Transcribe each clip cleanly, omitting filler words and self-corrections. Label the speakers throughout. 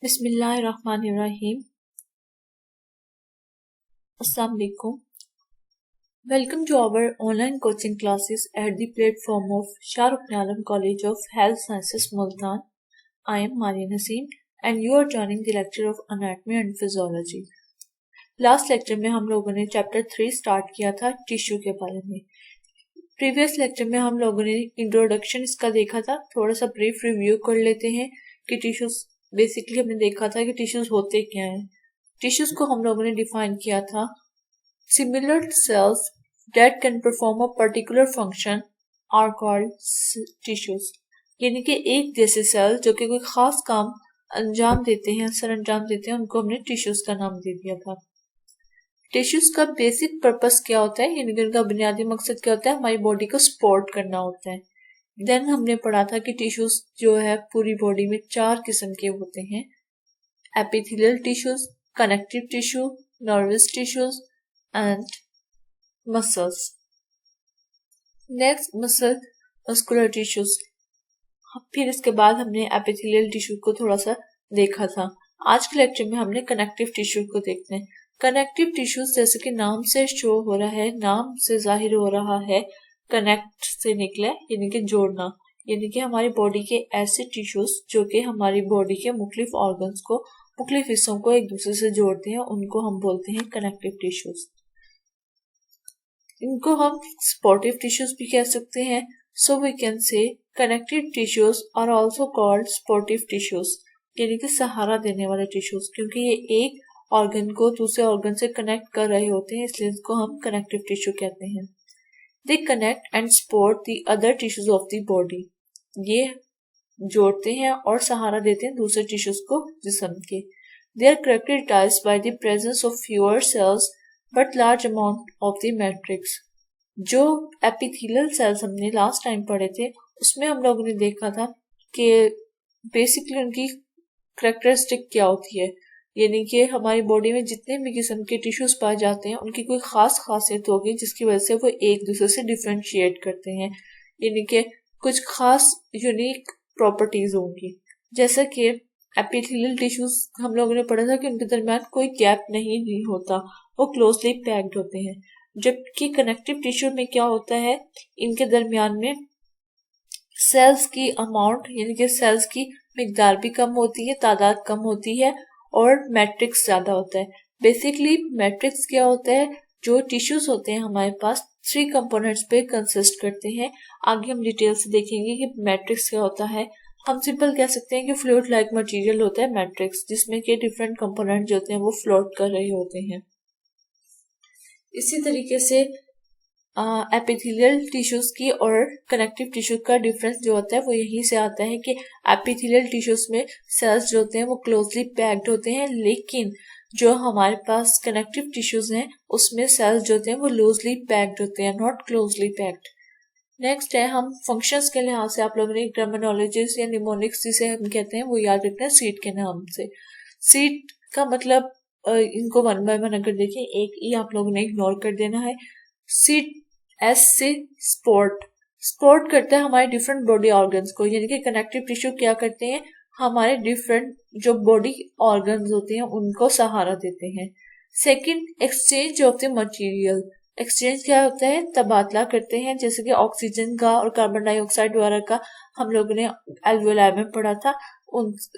Speaker 1: बिस्मिल्लाहिर्रहमानिर्रहीम। अस्सलाम वालेकुम। Welcome to our online coaching classes at the platform of Shah Rukh Alam College of Health Sciences, Multan. I am Mariam Naseem and you are joining the lecture of Anatomy and Physiology. Last lecture में हम लोगों ने chapter 3 start किया था tissue के बारे में। Previous lecture में हम लोगों ने इंट्रोडक्शन इसका देखा था। थोड़ा सा ब्रीफ रिव्यू कर लेते हैं कि टिश्यूज बेसिकली हमने देखा था कि टिश्यूज होते क्या हैं। टिश्यूज को हम लोगों ने डिफाइन किया था similar cells that can perform a particular function are called tissues, यानी कि एक जैसे सेल जो कि कोई खास काम अंजाम देते हैं, सर अंजाम देते हैं, उनको हमने टिश्यूज का नाम दे दिया था। टिश्यूज का बेसिक पर्पस क्या होता है, यानी कि उनका बुनियादी मकसद क्या होता है, हमारी बॉडी को सपोर्ट करना होता है। देन हमने पढ़ा था कि टिश्यूज जो है पूरी बॉडी में 4 किस्म के होते हैं, epithelial tissues, connective tissue, nervous tissues and muscles. Next muscular tissues. फिर इसके बाद हमने एपिथेलियल टिश्यू को थोड़ा सा देखा था। आज के लेक्चर में हमने कनेक्टिव टिश्यू को देखते हैं। कनेक्टिव टिश्यूज जैसे कि नाम से शो हो रहा है, नाम से जाहिर हो रहा है, कनेक्ट से निकला यानी कि जोड़ना, यानी कि हमारी बॉडी के ऐसे टिश्यूज जो कि हमारी बॉडी के मुख्तलिफ ऑर्गन्स को, मुख्तलिफ हिस्सों को एक दूसरे से जोड़ते हैं, उनको हम बोलते हैं कनेक्टिव टिश्यूज। इनको हम सपोर्टिव टिश्यूज भी कह सकते हैं। So we can say connective tissues are also called supportive tissues, यानी कि सहारा देने वाले टिश्यूज, क्योंकि ये एक ऑर्गन को दूसरे ऑर्गन से कनेक्ट कर रहे होते हैं, इसलिए इसको हम कनेक्टिव टिश्यू कहते हैं। They connect and support the other tissues of the body, ये जोड़ते हैं और सहारा देते हैं दूसरे टिश्यूज को जिस्म के। They are characterized by the presence of fewer cells but large amount of the matrix. जो एपिथेलियल सेल्स हमने लास्ट टाइम पढ़े थे उसमें हम लोगों ने देखा था कि बेसिकली उनकी कैरेक्टरिस्टिक क्या होती है, यानी कि हमारी बॉडी में जितने भी किस्म के टिश्यूज पाए जाते हैं उनकी कोई खास खासियत होगी जिसकी वजह से वो एक दूसरे से डिफरेंशिएट करते हैं, यानी कि कुछ खास यूनिक प्रॉपर्टीज होंगी। जैसे कि एपिथेलियल टिश्यूज हम लोगों ने पढ़ा था कि उनके दरमियान कोई गैप नहीं होता, वो क्लोजली पैक्ड होते हैं। जबकि कनेक्टिव टिश्यू में क्या होता है, इनके दरमियान में सेल्स की अमाउंट यानी कि सेल्स की मिकदार भी कम होती है, तादाद कम होती है और मैट्रिक्स ज्यादा होता है। बेसिकली मैट्रिक्स क्या होता है, जो टिश्यूज होते हैं हमारे पास 3 कंपोनेंट्स पे कंसिस्ट करते हैं। आगे हम डिटेल से देखेंगे कि मैट्रिक्स क्या होता है। हम सिंपल कह सकते हैं कि फ्लूइड लाइक मटेरियल होता है मैट्रिक्स, जिसमें के डिफरेंट कंपोनेंट जो होते हैं वो फ्लोट कर रहे होते हैं। इसी तरीके से एपिथेलियल टिश्यूज की और कनेक्टिव टिश्यू का डिफरेंस जो होता है वो यहीं से आता है कि एपिथेलियल टिश्यूज में सेल्स जो होते हैं वो क्लोजली पैक्ड होते हैं, लेकिन जो हमारे पास कनेक्टिव टिश्यूज हैं उसमें सेल्स जो होते हैं वो लूजली पैक्ड होते हैं, नॉट क्लोजली पैक्ड। नेक्स्ट है, हम फंक्शंस के लिहाज से आप लोगों ने टर्मिनोलॉजीज या निमोनिक्स जिसे हम कहते हैं वो याद रखना है सीट के नाम से। सीट का मतलब इनको वन बाय वन अगर देखें, एक ई आप लोगों ने इग्नोर कर देना है। सीट एस से सपोर्ट करता है हमारे डिफरेंट बॉडी ऑर्गन्स को, यानी कि कनेक्टिव टिश्यू क्या करते हैं, हमारे डिफरेंट जो बॉडी ऑर्गन्स होते हैं उनको सहारा देते हैं। Second, exchange of the material. Exchange क्या होता है, तबादला करते हैं, जैसे कि ऑक्सीजन का और कार्बन डाइऑक्साइड वगैरह का हम लोगों ने एल्वियोलाई में पढ़ा था,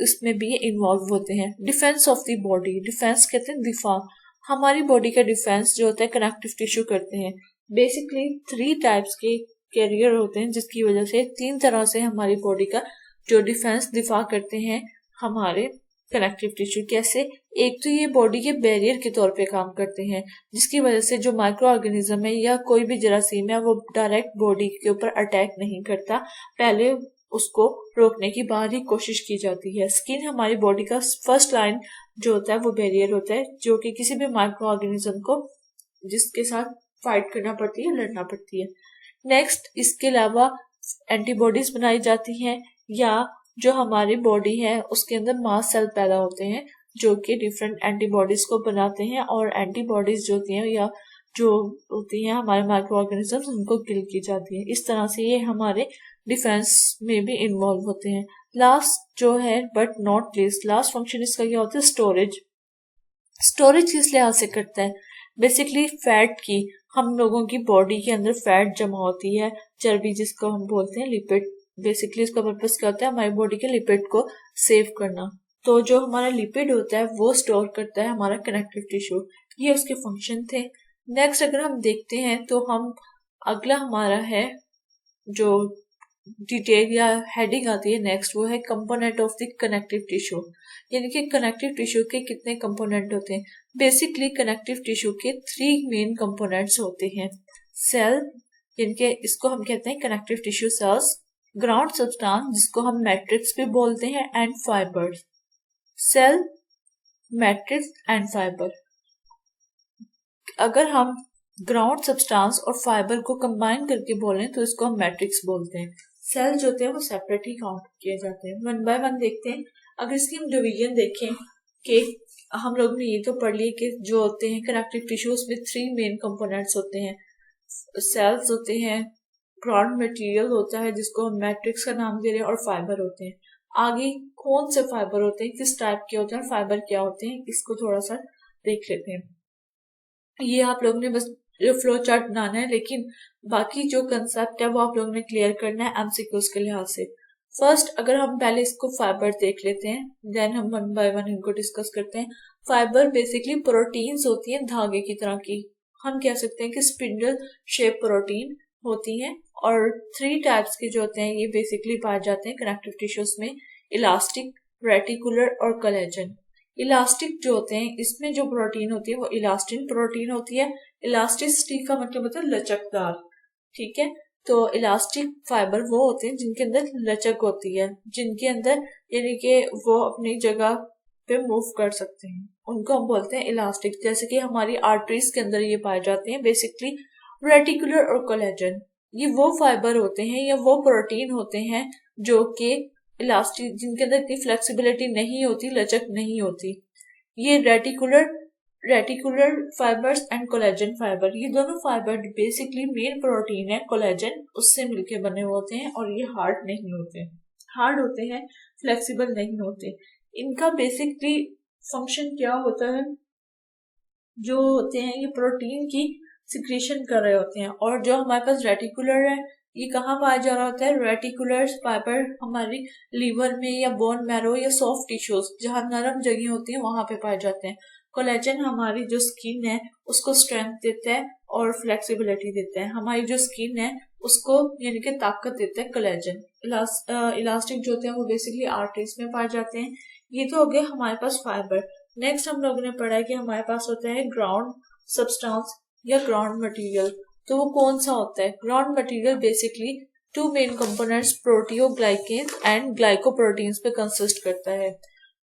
Speaker 1: इसमें भी इन्वॉल्व होते हैं। Defence of the body, defence कहते हैं दिफा, हमारी बॉडी का डिफेंस जो होता है कनेक्टिव टिश्यू करते हैं। बेसिकली 3 टाइप्स के कैरियर होते हैं, जिसकी वजह से 3 तरह से हमारी बॉडी का जो डिफेंस दिफा करते हैं हमारे कनेक्टिव टिश्यू। कैसे, एक तो ये बॉडी के बैरियर के तौर पे काम करते हैं, जिसकी वजह से जो माइक्रो ऑर्गेनिज्म है या कोई भी जरासीम है वो डायरेक्ट बॉडी के ऊपर अटैक नहीं करता, पहले उसको रोकने की बाहरी कोशिश की जाती है। स्किन हमारी बॉडी का फर्स्ट लाइन जो होता है वो बैरियर होता है, जो कि किसी भी माइक्रो ऑर्गेनिज्म को जिसके साथ फाइट करना पड़ती है, लड़ना पड़ती है। नेक्स्ट, इसके अलावा एंटीबॉडीज बनाई जाती हैं, या जो हमारी बॉडी है उसके अंदर मास सेल पैदा होते हैं जो कि डिफरेंट एंटीबॉडीज को बनाते हैं, और एंटीबॉडीज जो होती हैं या जो होती हैं हमारे माइक्रो ऑर्गेनिजम्स उनको किल की जाती है। इस तरह से ये हमारे डिफेंस में भी इन्वॉल्व होते हैं। लास्ट जो है but not least, last function इसका क्या होता है, स्टोरेज। स्टोरेज किस लिहाज से करता है, बेसिकली फैट की, हम लोगों की बॉडी के अंदर फैट जमा होती है, चर्बी जिसको हम बोलते हैं, लिपिड। बेसिकली इसका पर्पस क्या होता है, हमारी बॉडी के लिपिड को सेव करना। तो जो हमारा लिपिड होता है वो स्टोर करता है हमारा कनेक्टिव टिश्यू, ये उसके फंक्शन थे। नेक्स्ट अगर हम देखते हैं तो हम अगला हमारा है जो डिटेल या हेडिंग आती है नेक्स्ट, वो है component of the connective tissue. यानी कि कनेक्टिव टिश्यू के कितने कंपोनेंट होते हैं। बेसिकली कनेक्टिव टिश्यू के 3 मेन कंपोनेंट्स होते हैं। सेल, यानी कि इसको हम कहते हैं connective tissue cells, ground substance जिसको हम मैट्रिक्स भी बोलते हैं, and fiber. Cell, matrix and fiber. अगर हम ग्राउंड सब्सटेंस और फाइबर को कंबाइन करके बोलें तो इसको हम मैट्रिक्स बोलते हैं। सेल जो होते हैं वो सेपरेट ही काउंट किए जाते हैं। वन बाय वन देखते हैं। अगर इसकी हम डिवीजन देखें कि हम लोग ने ये तो पढ़ लिया कि जो होते हैं कनेक्टिव टिश्यूज में 3 मेन कंपोनेंट्स होते हैं। सेल्स होते हैं, ग्राउंड मटेरियल होता है जिसको हम मैट्रिक्स का नाम दे रहे हैं, और फाइबर होते हैं। आगे कौन से फाइबर होते हैं, किस टाइप के होते हैं, फाइबर क्या होते हैं, इसको थोड़ा सा देख लेते हैं। ये आप लोगों ने बस फ्लो चार्ट बनाना है, लेकिन बाकी जो कंसेप्ट है वो आप लोगों ने क्लियर करना है एमसीक्यूज के लिहाज से। फर्स्ट अगर हम पहले इसको फाइबर देख लेते हैं, देन हम वन बाय वन इनको डिस्कस करते हैं। फाइबर बेसिकली प्रोटीन्स होती हैं धागे की तरह की, हम कह सकते हैं कि स्पिंडल शेप प्रोटीन होती हैं, और 3 टाइप्स के जो होते हैं ये बेसिकली पाए जाते हैं कनेक्टिव टिश्यूज में, इलास्टिक, रेटिकुलर और कोलेजन। इलास्टिक जो होते हैं इसमें जो प्रोटीन होती है वो इलास्टिन प्रोटीन होती है। इलास्टिसिटी का मतलब होता है लचकदार, ठीक है। तो इलास्टिक फाइबर वो होते हैं जिनके अंदर लचक होती है, जिनके अंदर यानी कि वो अपनी जगह पे मूव कर सकते हैं, उनको हम बोलते हैं इलास्टिक। जैसे कि हमारी आर्टरीज के अंदर ये पाए जाते हैं बेसिकली। रेटिकुलर और कोलेजन ये वो फाइबर होते हैं या वो प्रोटीन होते हैं जो कि इलास्टिक, जिनके अंदर इतनी फ्लेक्सिबिलिटी नहीं होती, लचक नहीं होती। ये reticular fibres and collagen fibre, ये दोनों फाइबर बेसिकली मेन प्रोटीन है कोलेजन, उससे मिलके बने हुए होते हैं, और ये हार्ड नहीं होते, हार्ड होते हैं, फ्लेक्सिबल नहीं होते। इनका बेसिकली फंक्शन क्या होता है, जो होते हैं ये प्रोटीन की सिक्रेशन कर रहे होते हैं। और जो हमारे पास रेटिकुलर है ये कहाँ पाया जा रहा होता है, रेटिकुलर फाइबर हमारी लीवर में या बोन मैरो या सॉफ्ट टिश्यूज जहाँ नरम जगह होती है वहां पे पाए जाते हैं। कोलेजन हमारी जो स्किन है उसको स्ट्रेंथ देता है और फ्लेक्सिबिलिटी देता है, हमारी जो स्किन है उसको यानी कि ताकत देता है कोलेजन। इलास्टिक जो होते हैं वो बेसिकली आर्टरीज में पाए जाते हैं। ये तो हो गया हमारे पास फाइबर। नेक्स्ट हम लोगों ने पढ़ा है कि हमारे पास होता है ग्राउंड सब्सटेंस या ग्राउंड मटेरियल। तो वो कौन सा होता है, ground material basically 2 main components proteoglycan and glycoproteins पे कंसिस्ट करता है।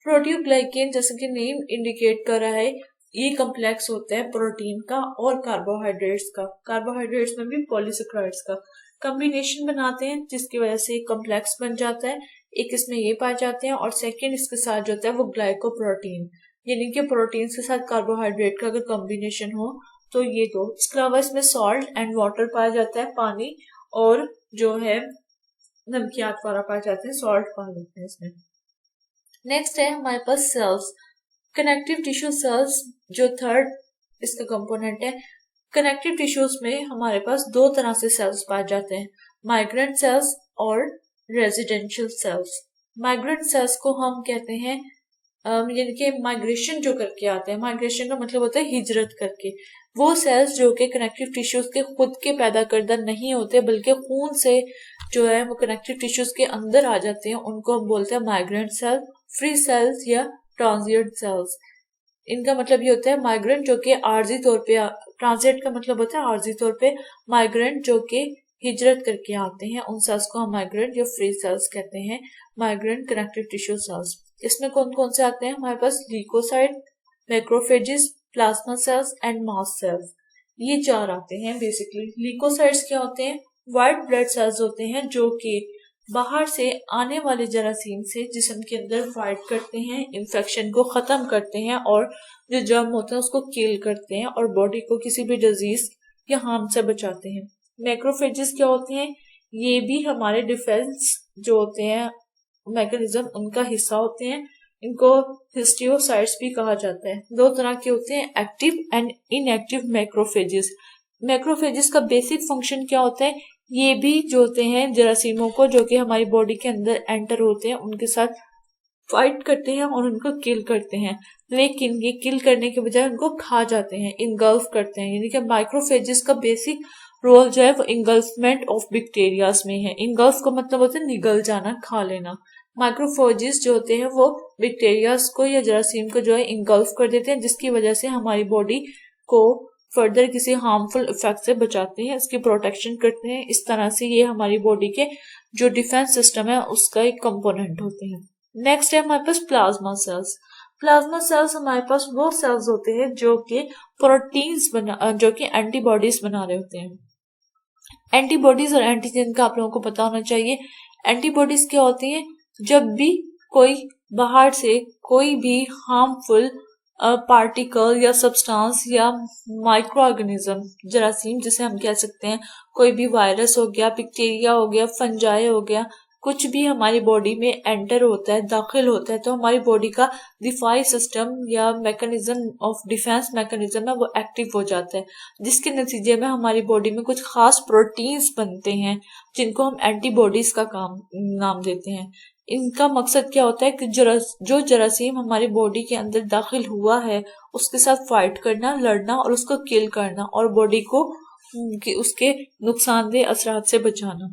Speaker 1: प्रोटियोग्लाइकेन जैसे कि नेम इंडिकेट कर रहा है ये कम्प्लेक्स होता है प्रोटीन का और कार्बोहाइड्रेट्स का, कार्बोहाइड्रेट्स में भी पॉलीसेक्राइड्स का कॉम्बिनेशन बनाते हैं जिसकी वजह से एक कम्प्लेक्स बन जाता है। एक इसमें ये पाए जाते हैं, और सेकेंड इसके साथ जो होता है वो ग्लाइकोप्रोटीन, यानी कि प्रोटीन के साथ कार्बोहाइड्रेट का अगर कॉम्बिनेशन हो तो ये दो। इसके अलावा इसमें सॉल्ट एंड वाटर पाया जाता है, पानी और जो है नमकियात वाला पाया जाता है, सॉल्ट पाया जाता है इसमें। नेक्स्ट है हमारे पास सेल्स, कनेक्टिव टिश्यू सेल्स जो थर्ड इसका कंपोनेंट है। कनेक्टिव टिश्यूज में हमारे पास 2 तरह से सेल्स पाए जाते हैं, माइग्रेंट सेल्स और रेजिडेंशियल सेल्स। माइग्रेंट सेल्स को हम कहते हैं यानी कि माइग्रेशन जो करके आते हैं, माइग्रेशन का मतलब होता है हिजरत करके। वो सेल्स जो कि कनेक्टिव टिश्यूज के खुद के पैदा करदा नहीं होते बल्कि खून से जो है वो कनेक्टिव टिश्यूज के अंदर आ जाते हैं, उनको हम बोलते हैं माइग्रेंट सेल, फ्री सेल्स या ट्रांजिएंट सेल्स। इनका मतलब ये होता है माइग्रेंट जो कि आर्जी तौर पे, ट्रांजिएंट का मतलब होता है आर्जी तौर पे, माइग्रेंट जो कि हिजरत करके आते हैं उन सेल्स को हम माइग्रेंट या फ्री सेल्स कहते हैं। माइग्रेंट कनेक्टिव टिश्यू सेल्स, इसमें कौन कौन से आते हैं हमारे पास, leucocyte, macrophages, plasma cells and mast cells, ये 4 आते हैं बेसिकली। ल्यूकोसाइट्स क्या होते हैं, व्हाइट ब्लड सेल्स होते हैं जो कि बाहर से आने वाले जरासीम से जिस्म के अंदर फाइट करते हैं, इन्फेक्शन को खत्म करते हैं और जो जर्म होते हैं उसको किल करते हैं और बॉडी को किसी भी डिजीज या हार्म से बचाते हैं। मैक्रोफेजेस क्या होते हैं, ये भी हमारे डिफेंस जो होते हैं मैकेनिज्म उनका हिस्सा होते हैं। इनको हिस्टियोसाइट्स भी कहा जाता है। दो तरह के होते हैं, active and inactive macrophages. Macrophages का बेसिक फंक्शन क्या होता है, ये भी जो होते हैं जरासीमों को जो कि हमारी बॉडी के अंदर एंटर होते हैं उनके साथ फाइट करते हैं और उनको किल करते हैं, लेकिन ये किल करने के बजाय उनको खा जाते हैं, इंगल्फ करते हैं। यानी कि माइक्रोफेजेस का बेसिक रोल जो है वो इंगल्फमेंट ऑफ बैक्टीरियाज में है। इंगल्फ का मतलब होता है निगल जाना, खा लेना। माइक्रोफेजेस जो होते हैं वो बैक्टीरियाज को या जरासीम को जो है इंगल्फ कर देते हैं, जिसकी वजह से हमारी बॉडी को फर्दर किसी हार्मफुल इफेक्ट से बचाते हैं, इसकी प्रोटेक्शन करते हैं। इस तरह से ये हमारी बॉडी के जो डिफेंस सिस्टम है उसका एक कंपोनेंट होते हैं। नेक्स्ट है हमारे पास प्लाज्मा सेल्स। प्लाज्मा सेल्स हमारे पास वो सेल्स होते हैं जो कि प्रोटीन्स जो कि एंटीबॉडीज बना रहे होते हैं। एंटीबॉडीज और एंटीजन का आप लोगों को पता होना चाहिए। एंटीबॉडीज क्या होती हैं, जब भी कोई बाहर से कोई भी हार्मफुल पार्टिकल या सब्सटेंस या माइक्रो ऑर्गेनिज्म, जरासीम जिसे हम कह सकते हैं, कोई भी वायरस हो गया, बैक्टीरिया हो गया, फंजाई हो गया, कुछ भी हमारी बॉडी में एंटर होता है, दाखिल होता है, तो हमारी बॉडी का दिफाई सिस्टम या मैकेनिज्म ऑफ डिफेंस मैकेनिज्म है वो एक्टिव हो जाता है, जिसके नतीजे में हमारी बॉडी में कुछ खास प्रोटीन्स बनते हैं जिनको हम एंटीबॉडीज का नाम देते हैं। इनका मकसद क्या होता है कि जो जरासीम हमारी बॉडी के अंदर दाखिल हुआ है उसके साथ फाइट करना, लड़ना और उसको किल करना और बॉडी को उसके नुकसानदेह असरात से बचाना।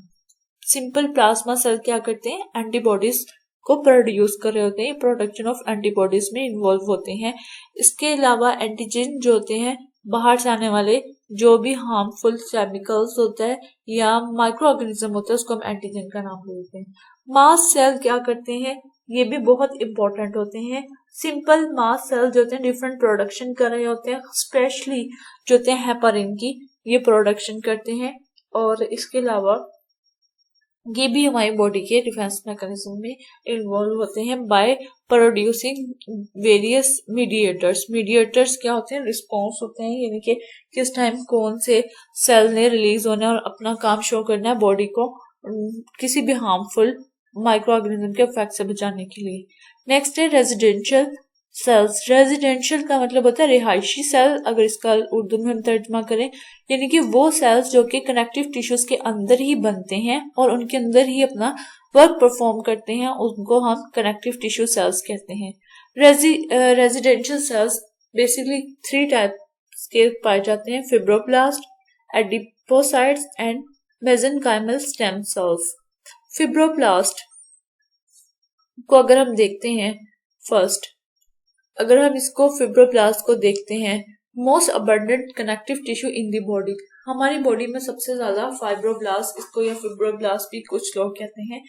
Speaker 1: सिंपल प्लाज्मा सेल क्या करते हैं, एंटीबॉडीज को प्रोड्यूस कर रहे होते हैं, प्रोडक्शन ऑफ एंटीबॉडीज में इन्वॉल्व होते हैं। इसके अलावा एंटीजन जो होते हैं, बाहर से आने वाले जो भी हार्मफुल केमिकल्स होता है या माइक्रो ऑर्गेनिज्म होता है उसको हम एंटीजन का नाम देते हैं। मास्ट सेल क्या करते हैं, ये भी बहुत इंपॉर्टेंट होते हैं। सिंपल मास्ट सेल जो होते हैं डिफरेंट प्रोडक्शन कर रहे होते हैं, स्पेशली जो होते हैं हेपारिन की ये प्रोडक्शन करते हैं। और इसके अलावा ये भी हमारी बॉडी के डिफेंस मैकेनिज्म में इन्वॉल्व होते हैं by producing various mediators. Mediators क्या होते हैं, रिस्पॉन्स होते हैं, यानी कि किस टाइम कौन से सेल ने रिलीज होना और अपना काम शो करना है बॉडी को किसी भी हार्मफुल माइक्रो ऑर्गेनिज्म के इफेक्ट से बचाने के लिए। नेक्स्ट है रेजिडेंशियल सेल्स। रेजिडेंशियल का मतलब होता है रिहायशी सेल, अगर इसका उर्दू में हम तर्जमा करें, यानी कि वो सेल्स जो कि कनेक्टिव टिश्यूज के अंदर ही बनते हैं और उनके अंदर ही अपना वर्क परफॉर्म करते हैं, उनको हम कनेक्टिव टिश्यू सेल्स कहते हैं। रेजिडेंशियल सेल्स बेसिकली 3 टाइप्स के पाए जाते हैं, fibroblast, adipocytes and mesenchymal stem cells. Fibroblast को अगर हम देखते हैं, फर्स्ट अगर हम इसको फिब्रोब्लास्ट को देखते हैं, most abundant connective tissue in the body, हमारी बॉडी में सबसे ज्यादा फाइब्रोब्लास्ट, इसको या फिब्रोब्लास्ट भी कुछ लोग कहते हैं,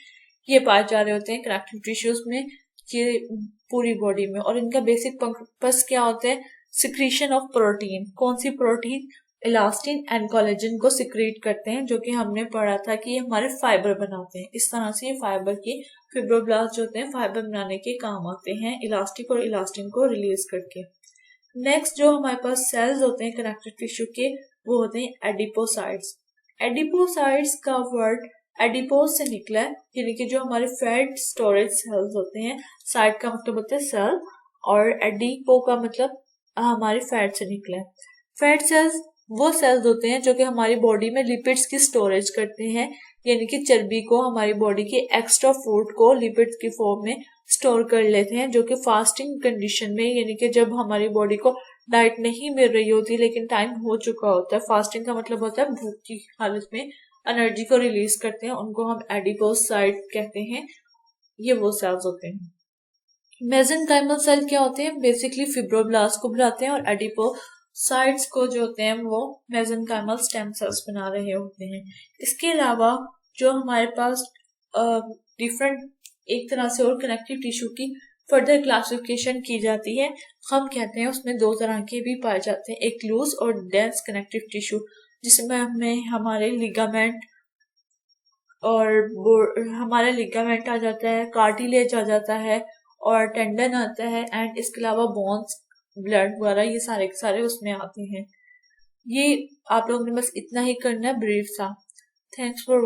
Speaker 1: ये पाए जा रहे होते हैं कनेक्टिव टिश्यूज में, ये पूरी बॉडी में। और इनका बेसिक पर्पस क्या होता है, सिक्रीशन ऑफ प्रोटीन। कौन सी प्रोटीन, इलास्टिन एंड कोलेजन को सिक्रीट करते हैं, जो कि हमने पढ़ा था कि ये हमारे फाइबर बनाते हैं। इस तरह से ये फाइबर की फिब्रोब्लास्ट जो होते हैं फाइबर बनाने के काम आते हैं, इलास्टिक और इलास्टिन को रिलीज करके। नेक्स्ट जो हमारे पास सेल्स होते हैं कनेक्टिव टिश्यू के, वो होते हैं एडिपोसाइट्स। एडिपोसाइट्स का वर्ड एडिपोस से निकला है, यानी कि जो हमारे फैट स्टोरेज सेल्स होते हैं, साइट का मतलब होता है सेल और एडिपो का मतलब हमारे फैट से निकला है। फैट सेल्स वो सेल्स होते हैं जो कि हमारी बॉडी में लिपिड्स की स्टोरेज करते हैं, यानी कि चर्बी को, हमारी बॉडी के एक्स्ट्रा फूड को लिपिड्स की फॉर्म में स्टोर कर लेते हैं, जो कि फास्टिंग कंडीशन में, यानी कि जब हमारी बॉडी को डाइट नहीं मिल रही होती लेकिन टाइम हो चुका होता है, फास्टिंग का मतलब होता है भूख की हालत में एनर्जी को रिलीज करते हैं, उनको हम एडिपोसाइट कहते हैं। ये वो सेल्स होते हैं। मेसेनकाइमल सेल क्या होते हैं, बेसिकली फिब्रोब्लास्ट को बुलाते हैं, और एडिपोसाइट्स को जो होते हैं वो मेसेनकाइमल स्टेम सेल्स बना रहे होते हैं। इसके अलावा जो हमारे पास डिफरेंट एक तरह से और कनेक्टिव टिश्यू की फर्दर क्लासिफिकेशन की जाती है, हम कहते हैं उसमें 2 तरह के भी पाए जाते हैं, एक लूज और डेंस कनेक्टिव टिश्यू, जिसमें हमें हमारे लिगामेंट आ जाता है, कार्टिलेज आ जाता है और टेंडन आता है, एंड इसके अलावा बोन्स, ब्लड वगैरह, ये सारे के सारे उसमें आते हैं। ये आप लोगों ने बस इतना ही करना है, ब्रीफ सा। Thanks for